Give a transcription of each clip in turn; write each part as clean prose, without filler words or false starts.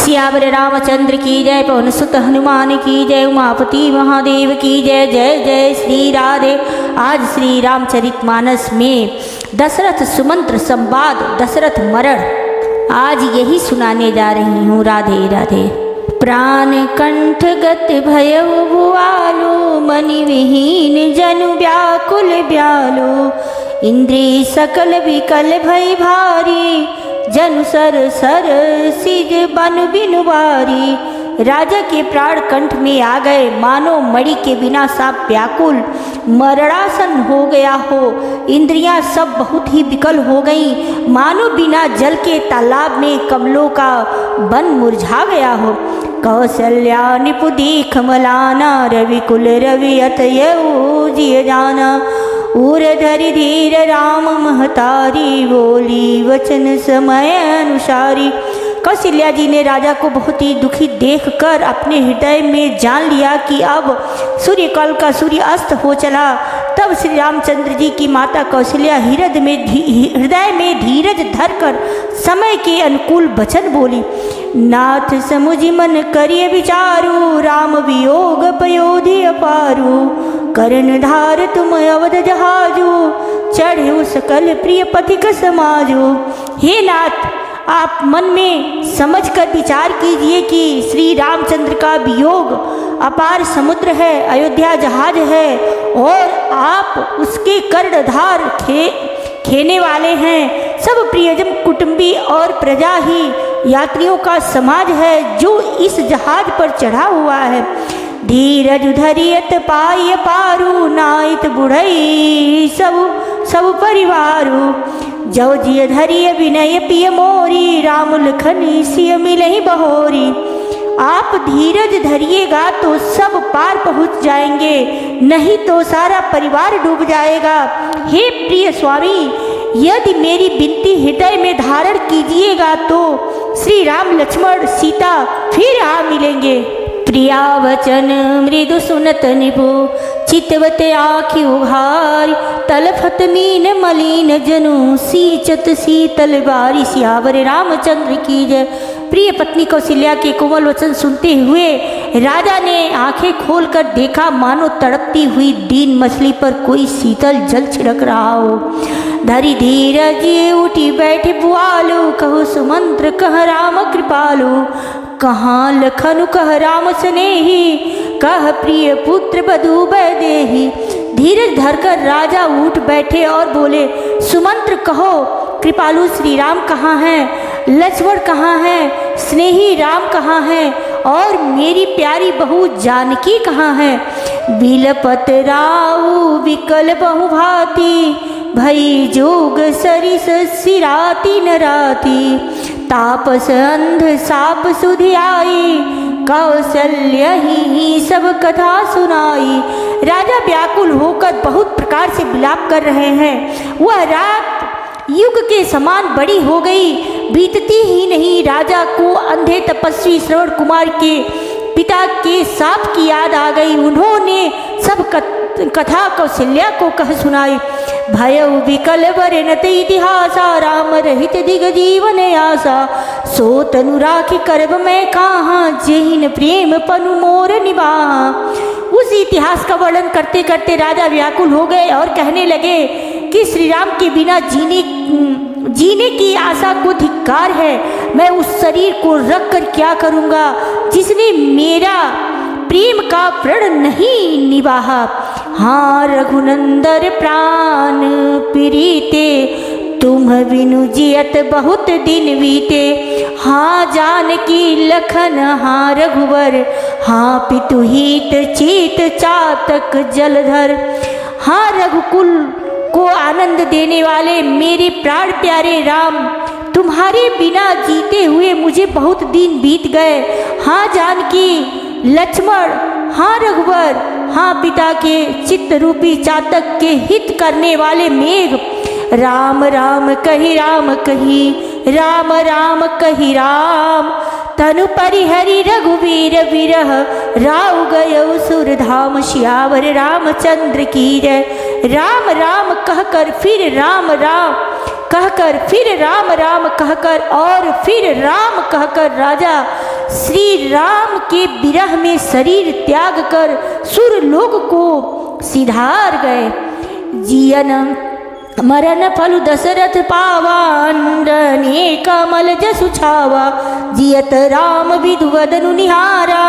सियावर रामचंद्र की जय, पवन सुत हनुमान की जय, उमापति महादेव की जय। जय जय श्री राधे। आज श्री रामचरितमानस में दशरथ सुमंत्र संवाद, दशरथ मरण, आज यही सुनाने जा रही हूँ। राधे राधे। प्राण कंठ गत भयउ भुआलो, मनि विहीन जनु व्याकुल ब्यालो, इंद्री सकल विकल भई भारी, जनु सर सर सिज बन बिनु बारी। राजा के प्राण कंठ में आ गए, मानो मणि के बिना सा व्याकुल मरणासन हो गया हो। इंद्रियां सब बहुत ही विकल हो गईं, मानो बिना जल के तालाब में कमलों का वन मुरझा गया हो। कौशल्या निपुदी कमलाना, रविकुल रवि अतयऊ जिय जाना, उर धरि धीर राम महतारी, बोली वचन समय अनुसारी। कौशल्या जी ने राजा को बहुत ही दुखी देखकर अपने हृदय में जान लिया कि अब सूर्यकाल का सूर्य अस्त हो चला। तब श्री रामचंद्र जी की माता कौशल्या हृदय में धीरज धरकर समय के अनुकूल वचन बोली। नाथ समुझ मन करिय विचारू, राम वियोग पयोधि अपारू, करण धार तुम अवध जहाजू, चढ़े सकल प्रिय पथिक समाजू। हे नाथ, आप मन में समझकर विचार कीजिए कि श्री रामचंद्र का वियोग अपार समुद्र है, अयोध्या जहाज है, और आप उसके कर्णधार खेने वाले हैं। सब प्रियजन कुटुंबी और प्रजा ही यात्रियों का समाज है जो इस जहाज पर चढ़ा हुआ है। धीरज धरियत पाय पारू, नाइत बुढ़ई सब परिवारू, जव जिय धरिय विनय पिय मोरी, राम लखन सिय मिलहि बहोरी। आप धीरज धरिएगा तो सब पार पहुंच जाएंगे, नहीं तो सारा परिवार डूब जाएगा। हे प्रिय स्वामी, यदि मेरी विनती हृदय में धारण कीजिएगा तो श्री राम लक्ष्मण सीता फिर आ मिलेंगे। प्रिया वचन मृदु सुनत निभो, चितवत आँखि उघारी, तलफत मीन मलिन जनु, सींचत शीतल बारी। सियावर रामचंद्र की जय। प्रिय पत्नी कौशल्या के कोमल वचन सुनते हुए राजा ने आंखें खोलकर देखा, मानो तड़पती हुई दीन मछली पर कोई शीतल जल छिड़क रहा हो। धरि धीरज उठी बैठे बुआलो, कहो सुमंत्र कह राम कृपालु, कहाँ लखनु कह राम स्नेही, कह प्रिय पुत्र बधू बैदेही। धीरज धरकर राजा उठ बैठे और बोले, सुमंत्र कहो, कृपालु श्री राम कहाँ हैं, लक्ष्मण कहाँ हैं, स्नेही राम कहाँ हैं, और मेरी प्यारी बहू जानकी कहाँ है। बिलपत राऊ विकल बहु भांति, भई जोग सरिस सिराती नराती, तापस अंध साप सुधि आई, कौशल्य ही सब कथा सुनाई। राजा व्याकुल होकर बहुत प्रकार से विलाप कर रहे हैं। वह रात युग के समान बड़ी हो गई, बीतती ही नहीं। राजा को अंधे तपस्वी श्रवण कुमार के पिता के साप की याद आ गई। उन्होंने सब कथा कौशल्या को कह सुनाई। भयउ विकल वरनत इतिहासा, राम रहित दिग जीवन आशा, सो तनु राखी करब मैं कहाँ, जेहिन प्रेम पनु मोर निवाहा। उस इतिहास का वर्णन करते करते राजा व्याकुल हो गए और कहने लगे कि श्री राम के बिना जीने की आशा को धिक्कार है। मैं उस शरीर को रख कर क्या करूँगा जिसने मेरा प्रेम का प्रण नहीं निभाहा। हाँ रघुनंदन प्राण प्रीते, तुम बिनु जियत बहुत दिन बीते। हाँ जानकी लखन हाँ रघुवर, हाँ पितु हित चीत चातक जलधर। हाँ रघुकुल को आनंद देने वाले मेरे प्राण प्यारे राम, तुम्हारे बिना जीते हुए मुझे बहुत दिन बीत गए। हाँ जानकी लक्ष्मण, हाँ रघुवर, हाँ पिता के चित्त रूपी चातक के हित करने वाले मेघ। राम राम कही राम कही, राम राम कही राम, तनु परिहरि रघुवीर विरह, राउ गयो सुरधाम। सियावर रामचंद्र की जय। राम राम कहकर फिर राम राम कहकर फिर राम राम कहकर और फिर राम कहकर राजा श्री राम के विरह में शरीर त्याग कर सुरलोक को सिधार गए। जियन मरण फल दशरथ पावा, अंडने कमल जसु छावा। जियत राम विधुवदनु निहारा,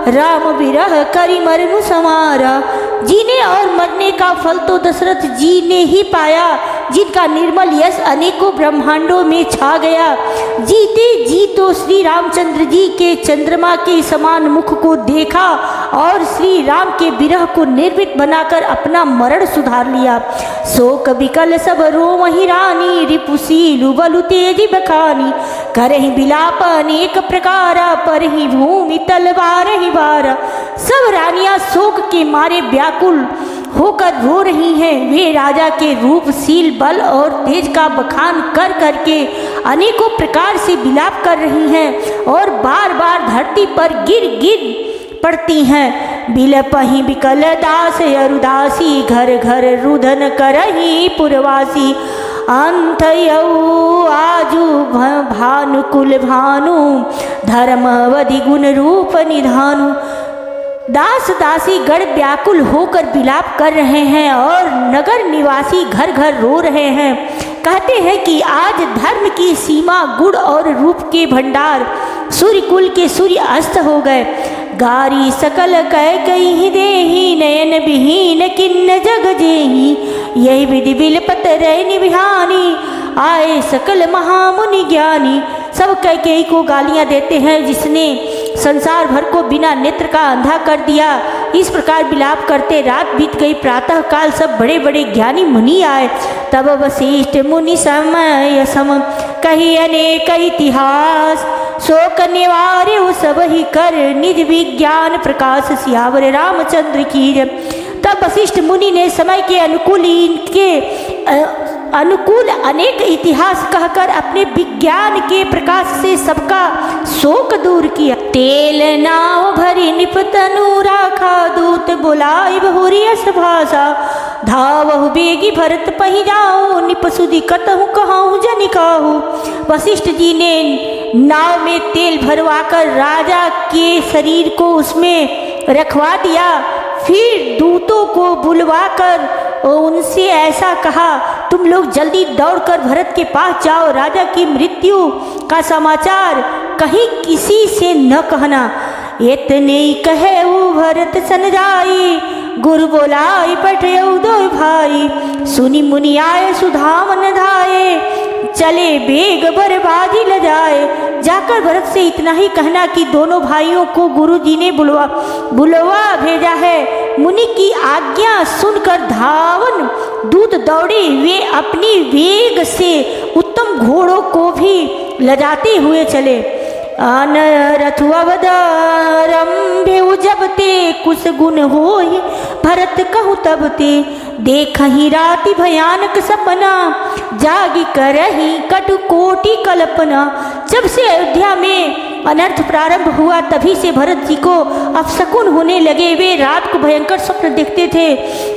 राम विरह करि मरनु समारा। जीने और मरने का फल तो दशरथ जी ने ही पाया, जिनका निर्मल यश अनेकों ब्रह्मांडों में छा गया। जीते जी तो श्री रामचंद्र जी के चंद्रमा के समान मुख को देखा और श्री राम के विरह को निर्मित बनाकर अपना मरण सुधार लिया। शोक विकल सब रोम ही रानी, रिपुशीलु बलु तेज बखानी। करहि विलाप अनेक प्रकारा, परहि भूमि तलवार ही बारा। सब रानियां शोक के मारे व्याकुल होकर रो रही हैं। वे राजा के रूपशील बल और तेज का बखान कर करके अनेकों प्रकार से विलाप कर रही हैं और बार बार धरती पर गिर गिर पड़ती हैं। बिलपहि बिकल दास अरुदासी, घर घर रुदन करही पुरवासी। अंतयऊ आजू भानुकुल भानु, धर्मवधि गुण रूप निधानु। दास दासी गण व्याकुल होकर विलाप कर रहे हैं और नगर निवासी घर घर रो रहे हैं। कहते हैं कि आज धर्म की सीमा, गुण और रूप के भंडार, सूर्य कुल के सूर्य अस्त हो गए। गारी सकल कह कही देही, नयन विहीन किन्न जग जेही। यही विधि बिलपत रैनि बिहानी, आए सकल महामुनि ज्ञानी। सब कैकेयी को गालियां देते हैं, जिसने संसार भर को बिना नेत्र का अंधा कर दिया। इस प्रकार विलाप करते रात बीत गई। प्रातः काल सब बड़े बड़े ज्ञानी मुनि आए। तब वशिष्ठ मुनि समय सम कही अनेक इतिहास, शोक निवार्य सब ही कर निज विज्ञान प्रकाश। सियावर रामचंद्र की जय। तब वशिष्ठ मुनि ने समय के अनुकूल अनेक इतिहास कहकर अपने विज्ञान के प्रकाश से सबका शोक दूर किया। तेल नाव भरी निपतनु राखा, दूत बुलाई बहुरी अस भाषा। धावहु बेगी भरत पहि जाऊं, निपसुदी कतहु कहूँ जनि काहू। वशिष्ठ जी ने नाव में तेल भरवाकर राजा के शरीर को उसमें रखवा दिया। फिर दूतों को बुलवाकर उनसे ऐसा कहा, तुम लोग जल्दी दौड़कर भरत के पास जाओ। राजा की मृत्यु का समाचार कहीं किसी से न कहना। इतने कहे वो भरत सन जाई, गुरु बोलाई पठयऊ दो भाई। सुनी मुनि आए सुधामन धाये, चले बेग बरबाजी ल जाए। जाकर भरत से इतना ही कहना कि दोनों भाइयों को गुरु जी ने बुलवा भेजा है। मुनि की आज्ञा सुनकर धावन दूत दौड़े। वे अपनी वेग से उत्तम घोड़ों को भी लजाते हुए चले। अनरथु अवदारंभे जब ते, कुछ गुण होहि भरत कहु तब ते। देखहि राति भयानक सपना, जागी करहि कटु कोटि कल्पना। जब से अयोध्या में अनर्थ प्रारंभ हुआ तभी से भरत जी को अपशकुन होने लगे। वे रात को भयंकर स्वप्न देखते थे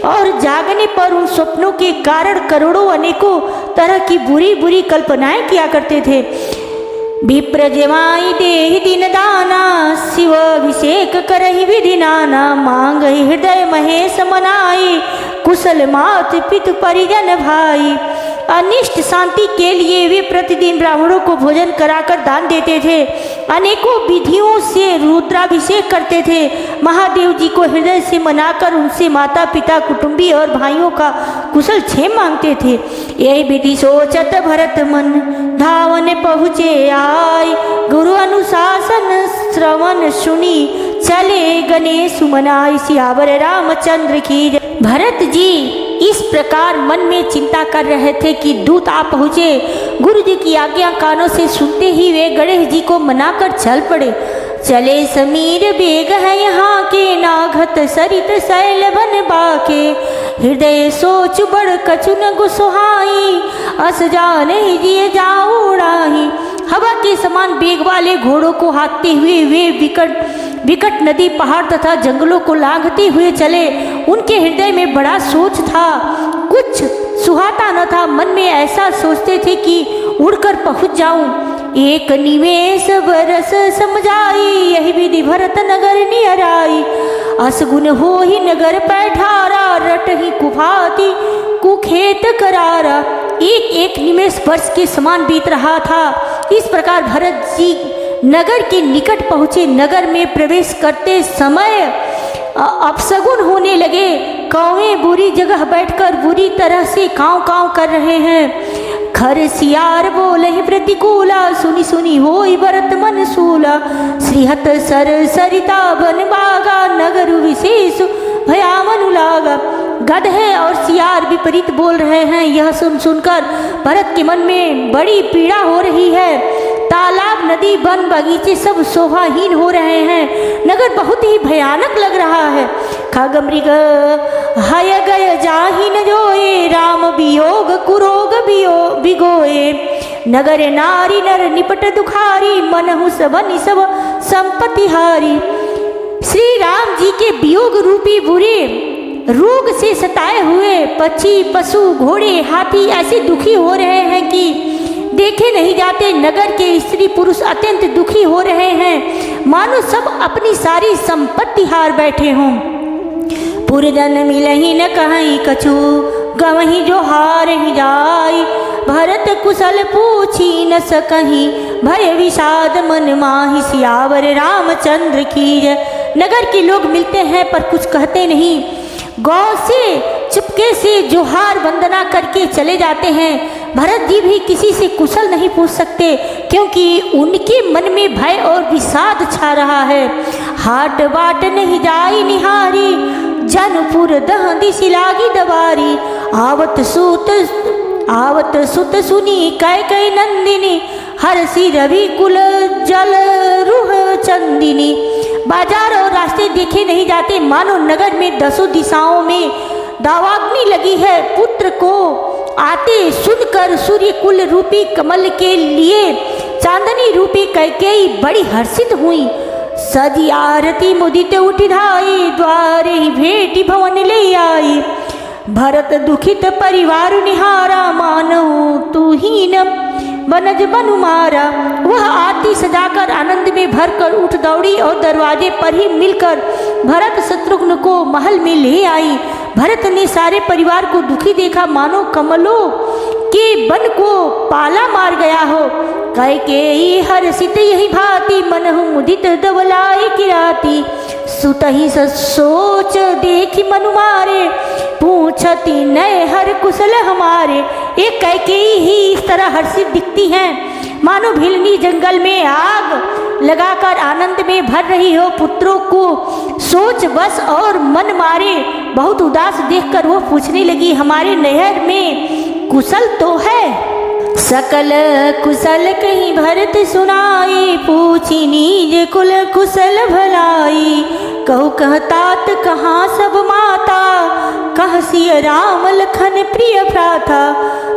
और जागने पर उन स्वप्नों के कारण करोड़ों अनेकों तरह की बुरी बुरी कल्पनाएं किया करते थे। विप्र जमाई देहि दिन दाना, शिव अभिषेक करहि विधि नाना। मांगहि हृदय महेश मनाई, कुशल मात पितु परिजन भाई। अनिष्ट शांति के लिए वे प्रतिदिन ब्राह्मणों को भोजन कराकर दान देते थे। अनेकों विधियों से रुद्राभिषेक करते थे। महादेव जी को हृदय से मनाकर उनसे माता पिता कुटुंबी और भाइयों का कुशल क्षेम मांगते थे। यही विधि सोचत भरत मन, धावन पहुँचे आय। गुरु अनुशासन श्रवण सुनी, चले गणेश मनाई। सियावर रामचंद्र की जय। भरत जी इस प्रकार मन में चिंता कर रहे थे कि दूत आ पहुँचे। गुरु जी की आज्ञा कानों से सुनते ही वे गणेश जी को मनाकर चल पड़े। चले समीर बेग है यहाँ के, नाघत सरित शैल बन बाके। हृदय सोच बड़ कछु न गुसुहाई, अस जाने जिए जाऊं उड़ाही। हवा के समान बेग वाले घोड़ों को हाँकते हुए वे विकट नदी, पहाड़ तथा जंगलों को लांघते हुए चले। उनके हृदय में बड़ा सोच था, कुछ सुहाता न था। मन में ऐसा सोचते थे कि उड़कर पहुंच जाऊं। एक निमेष बरस समझाई, यही विधि भरत नगर निहराई। असगुन हो ही नगर पैठारा, रट ही कुफाती कुखेत करारा। एक एक निमेष वर्ष के समान बीत रहा था। इस प्रकार भरत जी नगर के निकट पहुँचे। नगर में प्रवेश करते समय अपशगुन होने लगे। कौवे बुरी जगह बैठकर बुरी तरह से काँव काँव कर रहे हैं। खर सियार बोले प्रतिकूला, सुनी सुनी होई भरत मन सूला। श्रीहत सर सरिता बन बागा, नगर विशेष भयामनु लागा। गधे और सियार विपरीत बोल रहे हैं। यह सुनकर भरत के मन में बड़ी पीड़ा हो रही है। तालाब, नदी, वन, बगीचे सब शोभाहीन हो रहे हैं। नगर बहुत ही भयानक लग रहा है। खग मृग हय गय जाहिन जोए, राम वियोग कुरोग बिगोए। नगर नारी नर निपट दुखारी, मनहु सब निसब संपत्ति हारी। श्री राम जी के वियोग रूपी बुरे रोग से सताए हुए पक्षी, पशु, घोड़े, हाथी ऐसे दुखी हो रहे हैं कि देखे नहीं जाते। नगर के स्त्री पुरुष अत्यंत दुखी हो रहे हैं, मानो सब अपनी सारी संपत्ति हार बैठे हों। पुरजन मिलहि न कहीं कछु, गवही जो हार ही जाई। भरत कुशल पूछी न सकहीं, भय विषाद मन माहि। सियावर रामचंद्र की जय। नगर के लोग मिलते हैं पर कुछ कहते नहीं। गौ से चुपके से जोहार वंदना करके चले जाते हैं। भरत जी भी किसी से कुशल नहीं पूछ सकते, क्योंकि उनके मन में भय और विषाद छा रहा है। हाट बाट नहीं जाई निहारी, जनपुर दह दिशि लागी दवारी। आवत सुत सुनी कै नंदिनी, हरसी रवि कुल जल रुह चंदिनी। बाजार और रास्ते देखे नहीं जाते, मानो नगर में दसों दिशाओं में दावाग्नि लगी है। पुत्र को आते सुनकर सूर्य कुल रूपी कमल के लिए चांदनी रूपी कैकेयी बड़ी हर्षित हुई। सजी आरती मुदित उठी धाई, द्वारे ही भेटी भवन ले आई। भरत दुखित परिवार निहारा, मानो तू ही न बनज बनु मारा। वह आरती सजाकर आनंद में भरकर उठ दौड़ी और दरवाजे पर ही मिलकर भरत शत्रुघ्न को महल में ले आई। भरत ने सारे परिवार को दुखी देखा, मानो कमलों के वन को पाला मार गया हो। कैकेयी हर्षित यही भांति, मनहु मुदित दवलाई किराती। सुतहि सोच देखी मनु मारे, पूछती नए हर कुशल हमारे। एक कैकेयी ही इस तरह हर्षित दिखती हैं, मानो भिलनी जंगल में आग लगाकर आनंद में भर रही हो। पुत्रों को सोच बस और मन मारे बहुत उदास देखकर वो पूछने लगी, हमारे नहर में कुशल तो है? सकल कुशल कहीं भरत सुनाई, पूछी नीज कुल कुशल भलाई। कहु कहतात कहाँ सब माता, कह सिय राम लखन प्रिय भ्राता।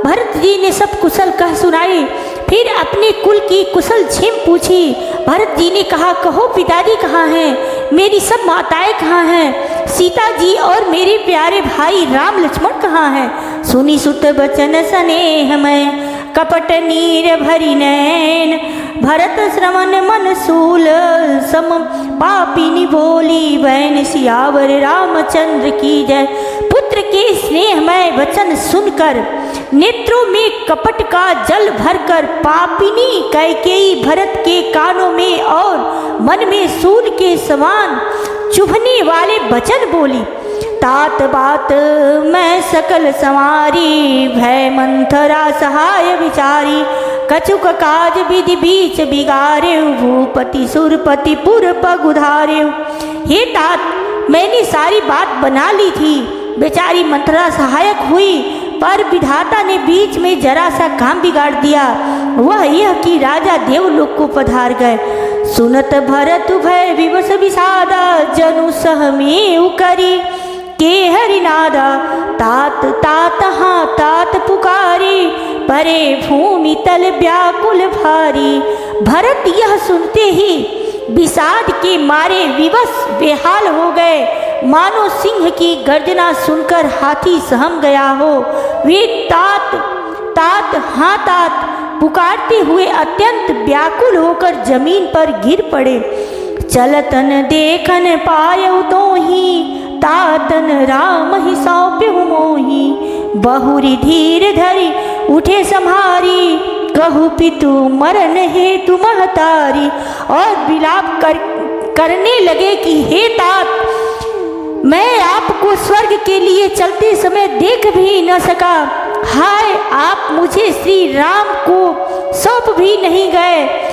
भरत जी ने सब कुशल कह सुनाई, फिर अपने कुल की कुशल छेम पूछी। भरत जी ने कहा, कहो पिताजी कहाँ हैं, मेरी सब माताएं कहाँ हैं, सीता जी और मेरे प्यारे भाई राम लक्ष्मण कहाँ हैं। सुनी सुत बचन स्नेह में, कपट नीर भरी नैन। भरत श्रवण मन सूल, सम पापिनी बोली बहन। सियावर रामचंद्र की जय। पुत्र के स्नेहमय वचन सुनकर नेत्रों में कपट का जल भरकर पापिनी कैकेयी भरत के कानों में और मन में सूल के समान चुभने वाले वचन बोली। तात बात मैं सकल संवारी, भय मंथरा सहाय विचारी। कछुक काज विधि बीच बिगारे, भूपति सुरपति पुर पग उधारे। हे तात, मैंने सारी बात बना ली थी, बेचारी मंथरा सहायक हुई, पर विधाता ने बीच में जरा सा काम बिगाड़ दिया। वह यह कि राजा देवलोक को पधार गए। सुनत भरत भय विवश विषादा, जनु सह में उकरी के हरिनादा। तात तात हाँ तात पुकारी, परे भूमि तल व्याकुल भारी। भरत यह सुनते ही विषाद के मारे विवश बेहाल हो गए, मानो सिंह की गर्जना सुनकर हाथी सहम गया हो। वे तात तात हाँ तात पुकारते हुए अत्यंत व्याकुल होकर जमीन पर गिर पड़े। चलतन देखन पायउ तोहि, तातन राम ही सौंप्यहु मोहि। बहुरी धीर धरि उठे सम्हारी, कहु पितु मरण हेतु महतारी। और विलाप करने लगे कि हे तात, मैं आपको स्वर्ग के लिए चलते समय देख भी न सका। हाय, आप मुझे श्री राम को सौंप भी नहीं गए।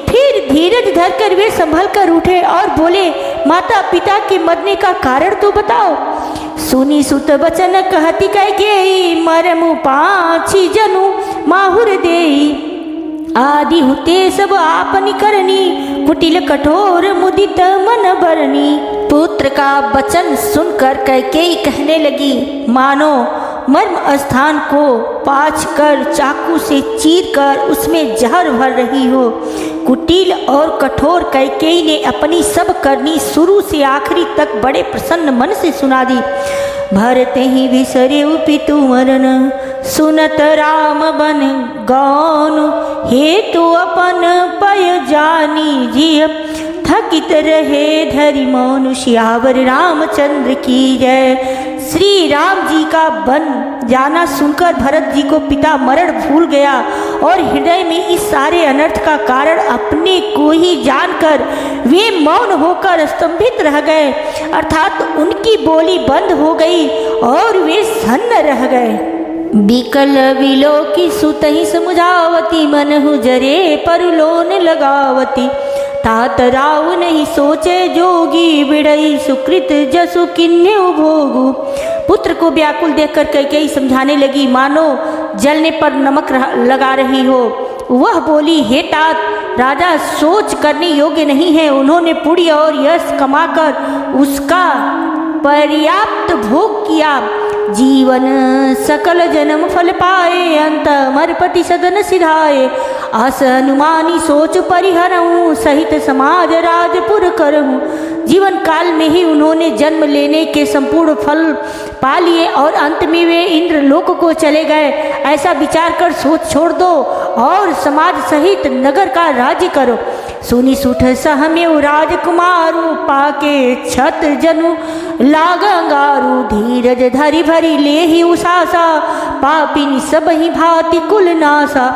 फिर धीरज धरकर वे संभल कर उठे और बोले, माता पिता के मरने का कारण तो बताओ। सुनी सुत बचन कहती कैकेयी, मरमु पाछी जनु माहुर देई। आदि हुते सब आपनी करनी, कुटिल कठोर मुदित मन बरनी। पुत्र का वचन सुनकर कैकेयी कहने लगी, मानो मर्म स्थान को पाछ कर चाकू से चीर कर उसमें जहर भर रही हो। कुटिल और कठोर कैकेयी ने अपनी सब करनी शुरू से आखिरी तक बड़े प्रसन्न मन से सुना दी। भरते ही विसर्यु पितु मरन, सुनत राम बन गौन। हेतु अपन पय जानी जिय, थकित रहे धरि मौन। सियावर रामचंद्र की जय। श्री राम जी का बन जाना सुनकर भरत जी को पिता मरण भूल गया और हृदय में इस सारे अनर्थ का कारण अपने को ही जानकर वे मौन होकर स्तंभित रह गए, अर्थात उनकी बोली बंद हो गई और वे सन्न रह गए। बिकल विलोकी सुतहि समुझावती, मनहु जरे परुलोन लगावती। तात राव नहीं सोचे जोगी, बिड़ई सुकृत जसु किन्हेउ भोगु। पुत्र को व्याकुल देखकर कैकेयी समझाने लगी, मानो जलने पर नमक लगा रही हो। वह बोली, हे तात, राजा सोच करने योग्य नहीं है। उन्होंने पुण्य और यश कमाकर उसका पर्याप्त भोग किया। जीवन सकल जन्म फल पाए, अंत मरपति सदन सिधाए। अस अनुमानी सोच परिहरऊँ, सहित समाज राजपुर करऊँ। जीवन काल में ही उन्होंने जन्म लेने के संपूर्ण फल पा लिए और अंत में वे इंद्र लोक को चले गए। ऐसा विचार कर सोच छोड़ दो और समाज सहित नगर का राज्य करो। सुनि सुठ सहमेउ राजकुमारु, पाके छत जनु लागंगारु। धीरज धरि भरी लेहि उसासा, पापिनी सब ही भांति कुल नासा।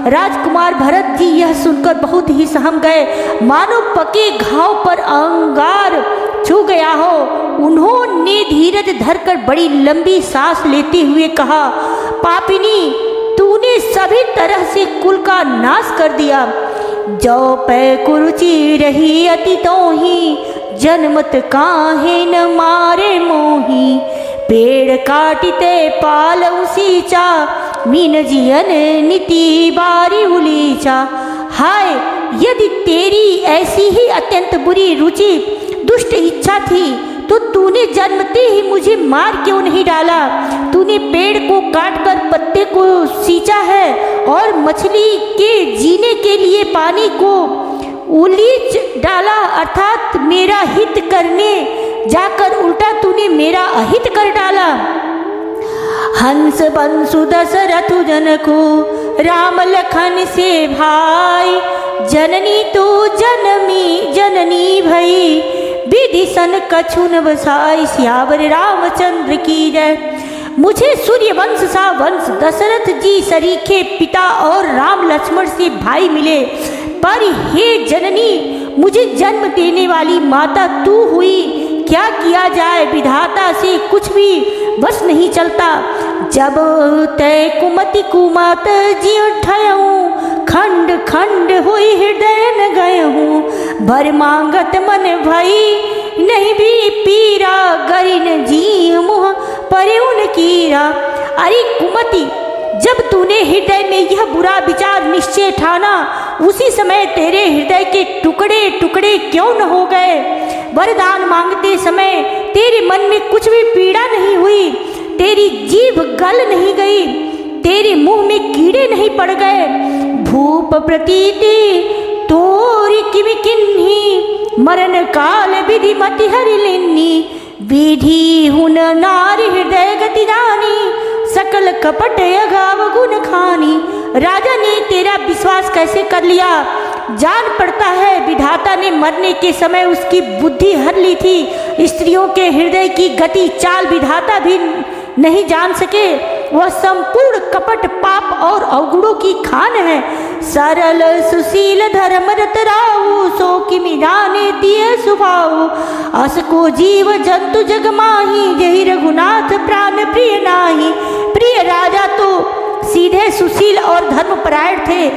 राजकुमार भरत जी यह सुनकर बहुत ही सहम गए, मानो पके घाव पर अंगार छू गया हो। उन्होंने धीरज धरकर बड़ी लंबी सांस लेते हुए कहा, पापिनी, तूने सभी तरह से कुल का नाश कर दिया। जो पै कुरुचि रही अति तोहि, जन्मत काहे न मारे मोही। पेड़ काटिते पालऊ सींचा, मीन जियन नीति बारी उलीचा। हाय, यदि तेरी ऐसी ही अत्यंत बुरी रुचि दुष्ट इच्छा थी तो तूने जन्मते ही मुझे मार क्यों नहीं डाला। तूने पेड़ को काटकर पत्ते को सींचा है और मछली के जीने के लिए पानी को उलीच डाला, अर्थात मेरा हित करने जाकर उल्टा तूने मेरा अहित कर डाला। हंस बंसु दशरथु जनको, राम लखन से भाई। जननी तू जननी भई, विधि सन कछु न बसाई। सियावर रामचंद्र की जय। मुझे सूर्य वंश सा वंश दशरथ जी सरीखे पिता और राम लक्ष्मण से भाई मिले, पर हे जननी, मुझे जन्म देने वाली माता तू हुई। क्या किया जाए, विधाता से कुछ भी बस नहीं चलता। जब तय कुमति कुमात जी उठाऊं, खंड खंड हुई हृदय न गए हूँ। भर मांगत मन भई नहीं भी पीरा, गरिन जी मुँह परे उन कीरा। अरे कुमति, जब तूने हृदय में यह बुरा विचार निश्चय ठाना, उसी समय तेरे हृदय के टुकड़े टुकड़े क्यों न हो गए। वरदान मांगते समय तेरे मन में कुछ भी पीड़ा नहीं हुई, तेरी जीभ गल नहीं गई, तेरे मुंह में कीड़े नहीं पड़ गए। भूप प्रतीति तोरी किवि किन्ही, मरण काल विधि मति हरि लिन्नी। विधि हुन नारी हृदय गति जानी, सकल कपट अगाव गुण खानी। राजा ने तेरा विश्वास कैसे कर लिया? जान पड़ता है विधाता ने मरने के समय उसकी बुद्धि हर ली थी। स्त्रियों के हृदय की गति चाल विधाता भी नहीं जान सके। वह संपूर्ण कपट पाप और अवगुणों की खान है। सरल सुशील धर्मरत राहु, सो कि मिलाने दिए सुभाऊ। अस को जीव जंतु जग माही, जही रघुनाथ प्राण प्रिय नाही। प्रिय राजा तो सीधे सुशील और धर्मपरायण थे,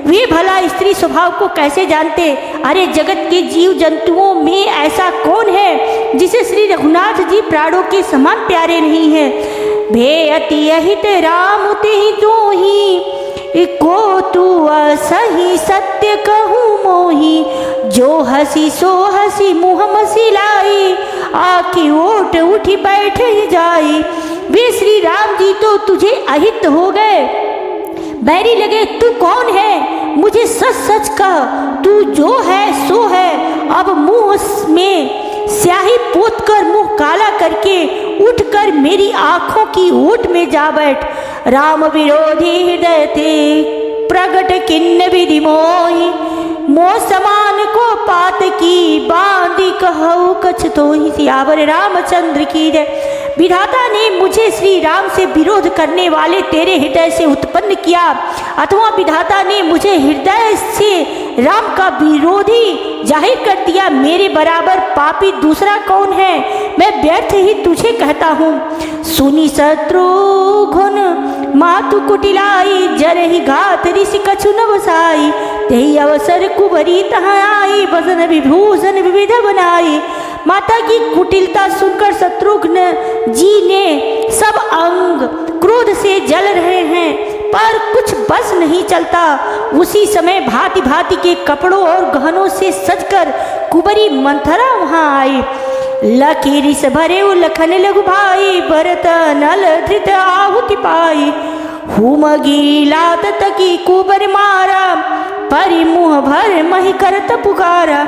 वे भला स्त्री स्वभाव को कैसे जानते? अरे जगत के जीव जंतुओं में ऐसा कौन है जिसे श्री रघुनाथ जी प्राणों के समान प्यारे नहीं है? भे अति अहित राम तेहि तोहि, को तू असही सत्य कहूँ मोही। जो हसी सो हसी मुँह मसिलाई, आखी ओट उठी बैठ ही जाई। वे श्री राम जी तो तुझे अहित हो गए, बैरी लगे। तू कौन है? मुझे सच सच कह, तू जो है सो है। अब मुंह में स्याही पोत कर मुंह काला करके उठकर मेरी आंखों की ओट में जा बैठ। राम विरोधी हृदय थे प्रगट किन्न विधि मोहि, मोह समान को पात की बांधी कहु कछ तोहि। सियावर रामचंद्र की जय। विधाता ने मुझे श्री राम से विरोध करने वाले तेरे हृदय से उत्पन्न किया, अथवा विधाता ने मुझे हृदय से राम का विरोधी जाहिर कर दिया। मेरे बराबर पापी दूसरा कौन है? मैं व्यर्थ ही तुझे कहता हूँ। सुनी शत्रुघ्न मातु कुटिलाई, जरहि घात ऋषि कछु न बसाई। तेहि अवसर कुबरी तहाँ आई, वसन विभूषण विविध बनाई। माता की कुटिलता सुनकर शत्रुघ्न जी ने सब अंग क्रोध से जल रहे हैं, पर कुछ बस नहीं चलता। उसी समय भांति भांति के कपड़ों और गहनों से सजकर कुबरी मंथरा वहां आई। लखी रिस भरे लखन लघु भाई, भरत नल धृत आहुति पाई। हुमगी लात तकी कुबर मारा, परि मुँह भर मही करत पुकारा।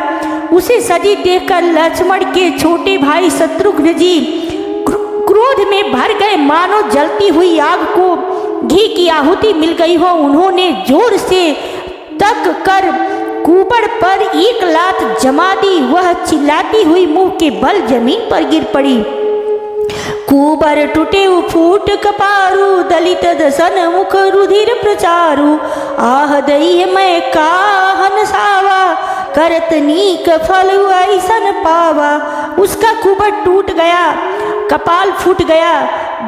उसे सजी देखकर लक्ष्मण के छोटे भाई शत्रुघ्न जी क्रोध में भर गए, मानो जलती हुई आग को घी की आहुति मिल गई हो। उन्होंने जोर से तक कर कुबड़ पर एक लात जमा दी। वह चिल्लाती हुई मुंह के बल जमीन पर गिर पड़ी। कुबर टूटे फूट कपारू, दलित दसन मुख रुधिर प्रचारू। आह दई मैं काहन सावा, करत नीक फल ऐसन पावा। उसका कुबर टूट गया, कपाल फूट गया,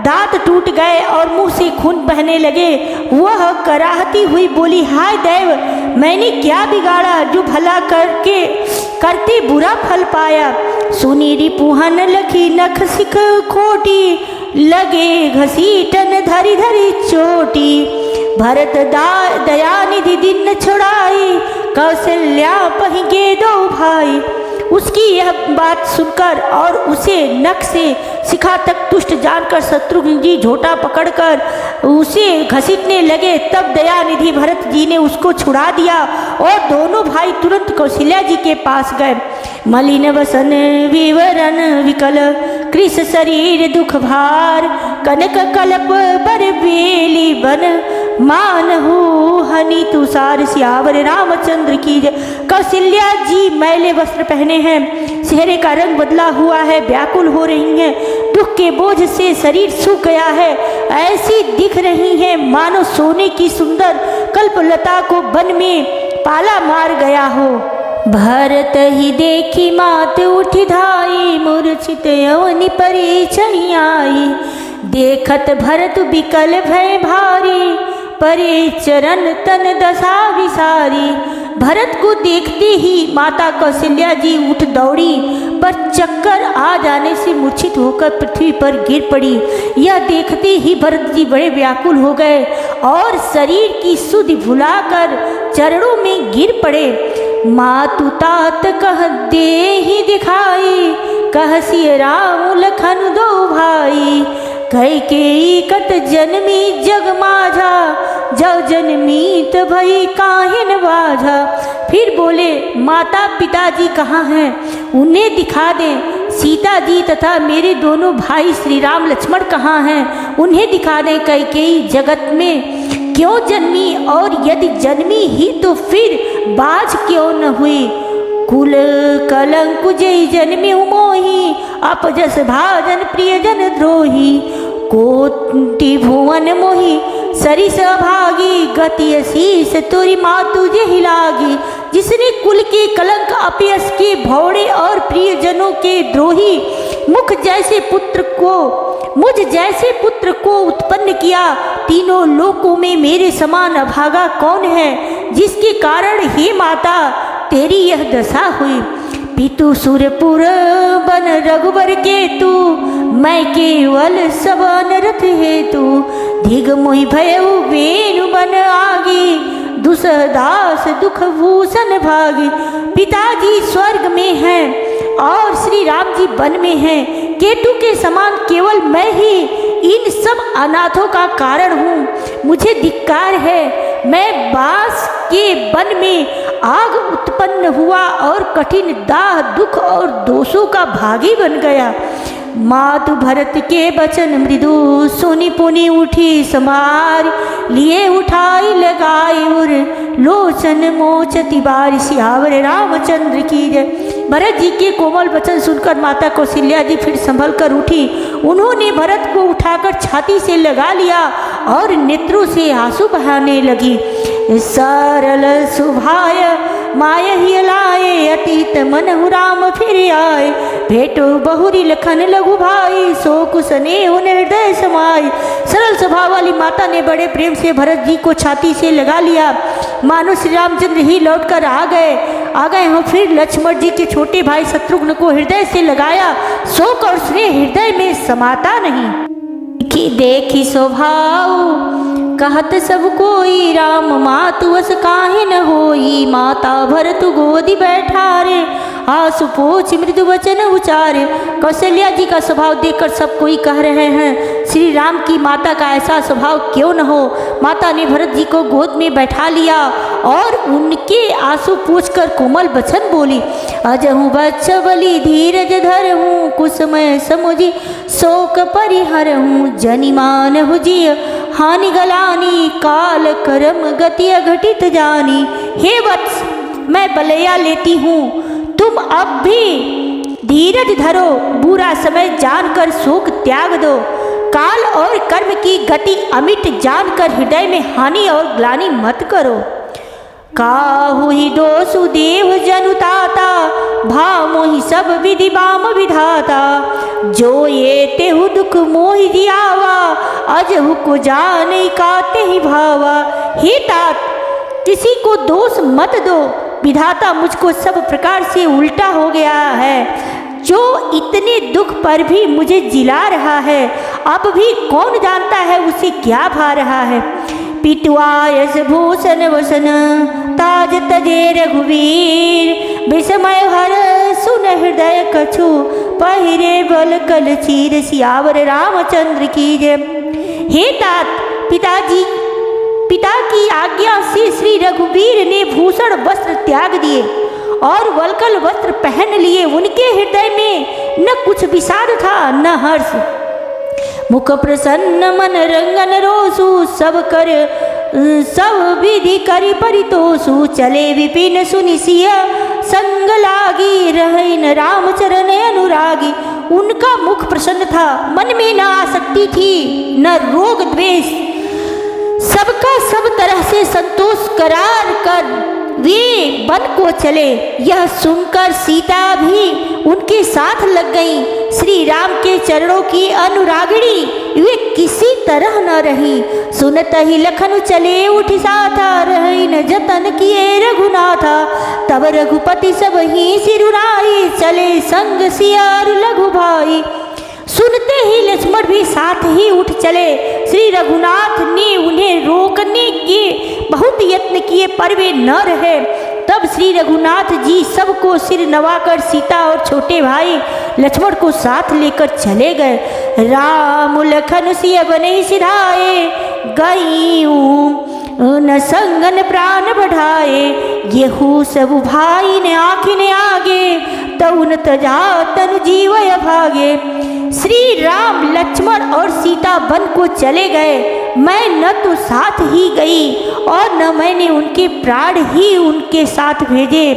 दांत टूट गए और मुंह से खून बहने लगे। वह कराहती हुई बोली, हाय देव, मैंने क्या बिगाड़ा जो भला करते बुरा फल पाया। सुनी रिपुहन लखी नख सिख खोटी, लगे घसीटन धरी धरी चोटी। भरत दयानिधि दिन छुड़ाई, कौशल्या पहिगे दो भाई। उसकी यह बात सुनकर और उसे नख से शिखा तक तुष्ट जानकर शत्रुघ्न जी झोटा पकड़कर उसे घसीटने लगे। तब दयानिधि भरत जी ने उसको छुड़ा दिया और दोनों भाई तुरंत कौशल्या जी के पास गए। मलिन वसन विवरण विकल, कृष शरीर दुख भार। कनक कलप बर बेली बन, मानहु हनि तुषार। सियावर रामचंद्र की जय। कौशल्या जी मैले वस्त्र पहने हैं, चेहरे का रंग बदला हुआ है, व्याकुल हो रही हैं, दुख के बोझ से शरीर सूख गया है। ऐसी दिख रही है मानो सोने की सुंदर कल्पलता को वन में पाला मार गया हो। भरत ही देखी मात उठी धाई, मूर्छित अवनि परिचय आई। देखत भरत विकल भय भारी, परे चरण तन दशा विसारी। भरत को देखते ही माता कौशल्या जी उठ दौड़ी, पर चक्कर आ जाने से मूर्छित होकर पृथ्वी पर गिर पड़ी। यह देखते ही भरत जी बड़े व्याकुल हो गए और शरीर की सुधि भुलाकर चरणों में गिर पड़े। मातु तात कह दे ही दिखाई, कह सिय राम लखन दो भाई। कैकेयी कत जन्मी जग माझा, जग जन्मीत भई काहिन बाझा। फिर बोले, माता पिताजी कहाँ हैं? उन्हें दिखा दें। सीता जी तथा मेरे दोनों भाई श्री राम लक्ष्मण कहाँ हैं? उन्हें दिखा दें। कैकेयी जगत में क्यों जन्मी, और यदि जन्मी ही तो फिर बाज क्यों न हुई। कुल कलंक जय जन्मी मोही, अपजस भाजन प्रियजन द्रोही। कोटि भुवन मोही सरिस भागी, गति शीस तुरी मातु जहि लागी। जिसने कुल के कलंक, अपयस के भौड़े और प्रियजनों के द्रोही मुझ जैसे पुत्र को उत्पन्न किया। तीनों लोकों में मेरे समान अभागा कौन है, जिसके कारण हे माता तेरी यह दशा हुई। पितु सुरपुर बन रघुबर केतु, मैं केवल सब अनरथ हेतु। धिग मोहि भयउ वेणु बन आगी, दुसदास दुख भूषण भागी। पिताजी स्वर्ग में हैं और श्री राम जी वन में हैं। केतु के समान केवल मैं ही इन सब अनाथों का कारण हूँ। मुझे धिक्कार है, मैं बांस के वन में आग उत्पन्न हुआ और कठिन दाह दुख और दोषों का भागी बन गया। मातु भरत के बचन मृदु, सुनी पुनि उठी समार। लिए उठाई लगाई उर, लोचन मोचति बार। सियावर रामचंद्र की जय। भरत जी के कोमल वचन सुनकर माता कौशल्या जी फिर संभल कर उठी। उन्होंने भरत को उठाकर छाती से लगा लिया और नेत्रों से आंसू बहाने लगी। सरल सुभाय माय ही लाए, अतीत मनहु राम फिर आए। भेटो बहुरी लखन लघु भाई, सो कुसने हृदय समाई। सरल स्वभाव वाली माता ने बड़े प्रेम से भरत जी को छाती से लगा लिया, मानो श्री रामचंद्र ही लौटकर आ गए हो। फिर लक्ष्मण जी के छोटे भाई शत्रुघ्न को हृदय से लगाया। शोक और स्नेह हृदय में समाता नहीं। कि देखी स्वभाव कहत सब कोई, राम मातु वस काहे न होई। माता भरत गोदी बैठारे, आंसू पोछ मृदु वचन उचारे। कौशल्या जी का स्वभाव देखकर सब कोई कह रहे हैं, श्री राम की माता का ऐसा स्वभाव क्यों न हो। माता ने भरत जी को गोद में बैठा लिया और उनके आंसू पोंछकर कोमल वचन बोली। अजहु बच्च बलि धीरज धर हूँ, कुसमय समुझी शोक परिहर हूँ। जनिमान हुजिय हानि गलानी, काल करम गति अघटित जानी। हे वत्स, मैं बलैया लेती हूँ, तुम अब भी धीरज धरो। बुरा समय जानकर शोक त्याग दो। काल और कर्म की गति अमिट जानकर हृदय में हानि और ग्लानि मत करो। काहु ही दोषु देव जनुताता, भामो ही सब विधि बाम विधाता। जो ये तेहु दुख मोहि जियावा, अजहु को जाने काते ही भावा। हे तात, किसी को दोष मत दो, विधाता मुझको सब प्रकार से उल्टा हो गया है। जो इतने दुख पर भी मुझे जिला रहा है, अब भी कौन जानता है उसे क्या भा रहा है। पितुआयस भूषण वसन, ताज तजे रघुवीर। विस्मय हर सुन हृदय कछु, पहिरे बल कल चीर। सियावर रामचंद्र की जय। हे तात, पिता की आज्ञा से श्री रघुवीर ने भूषण वस्त्र त्याग दिए और वलकल वस्त्र पहन लिए। उनके हृदय में न कुछ विषाद था न हर्ष। मुख प्रसन्न मन रंगन रोसु, सब विधि करि परितोषु। चले विपिन सुनि सिय संग लागी, रहे न राम चरण अनुरागी। उनका मुख प्रसन्न था, मन में न आसक्ति थी न रोग द्वेष। सबका सब तरह से संतोष करार कर वे वन को चले। यह सुनकर सीता भी उनके साथ लग गई। श्री राम के चरणों की अनुरागिणी वे किसी तरह न रही। सुनत ही लखन चले उठ साथा, रही न जतन किए रघुनाथा। तब रघुपति सब ही सिरुनाई, चले संग सियार लघु भाई। सुनते ही लक्ष्मण भी साथ ही उठ चले। श्री रघुनाथ ने उन्हें रोकने के बहुत यत्न किए पर वे न रहे। तब श्री रघुनाथ जी सबको सिर नवाकर सीता और छोटे भाई लक्ष्मण को साथ लेकर चले गए। राम लखन सिय बने सिधाए, गईऊं न संगन प्राण बढ़ाए। येहू सब भाई ने आँखिने आगे, तउन तजा तनु जीवय भागे। श्री राम लक्ष्मण और सीता वन को चले गए। मैं न तो साथ ही गई और न मैंने उनके प्राण ही उनके साथ भेजे,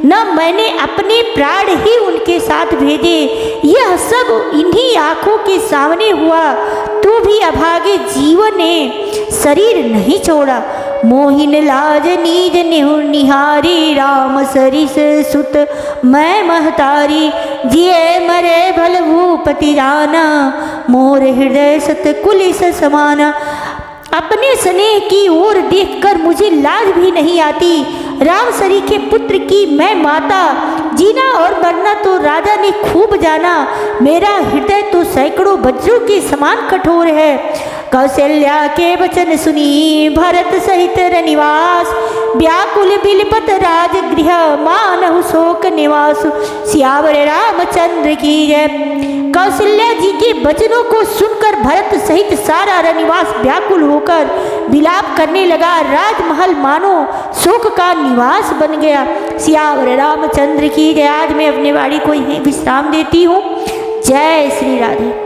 न मैंने अपने प्राण ही उनके साथ भेजे। यह सब इन्हीं आँखों के सामने हुआ, तो भी अभागे जीव ने शरीर नहीं छोड़ा। मोहिन लाज नीज नेहुर निहारी, राम सरिस सुत मैं महतारी। जिए मरे भल भूपति जाना, मोर हृदय सत कुलिस समाना। अपने स्नेह की ओर देखकर मुझे लाज भी नहीं आती। राम सरी के पुत्र की मैं माता, जीना और मरना तो राजा ने खूब जाना। मेरा हृदय तो सैकड़ों वज्रों के समान कठोर है। कौशल्या के वचन सुनी भरत सहित रनिवास, व्याकुल बिलपत राजगृह मानहु शोक निवास। सियावर रामचंद्र की जय। कौशल्या जी के वचनों को सुनकर भरत सहित सारा रनिवास व्याकुल होकर विलाप करने लगा। राजमहल मानो शोक का निवास बन गया। सियावर रामचंद्र की जय। आज मैं अपने वाणी को यहीं विश्राम देती हूँ। जय श्री राधे।